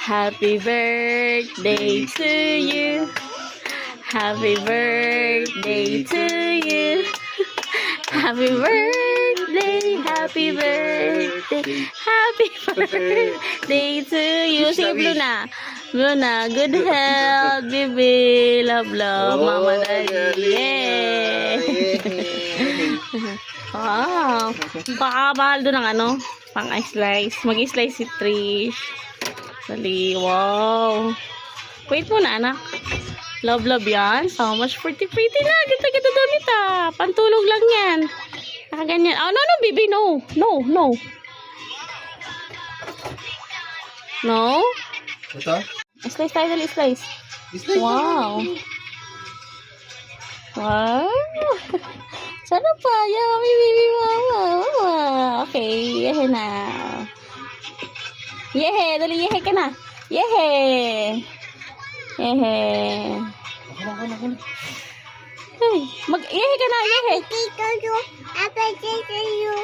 Happy birthday to you. Happy birthday to you. Happy birthday, happy birthday, happy birthday to you. Sige, Blue na. Blue na. Good health, baby. Love, love, Mama, Daddy. Yay! Wow. Pakakabahal doon ng ano, pang slice. Mag-slice si Trish. Dali, wow. Wait muna, anak. Love, love yan. So much pretty na. Ganda damit ah. Pantulog lang yan. Nakaganyan. Oh, no, baby. No. No. Ito? Slice tayo, dali, slice. Wow. Wow. Sana pa. Yummy, baby mama. Okay, yehe na. Yehe, dali, yehe ka na. Yehe. Yehe. Ay, mag-yehe ka na, yehe. Happy birthday to you.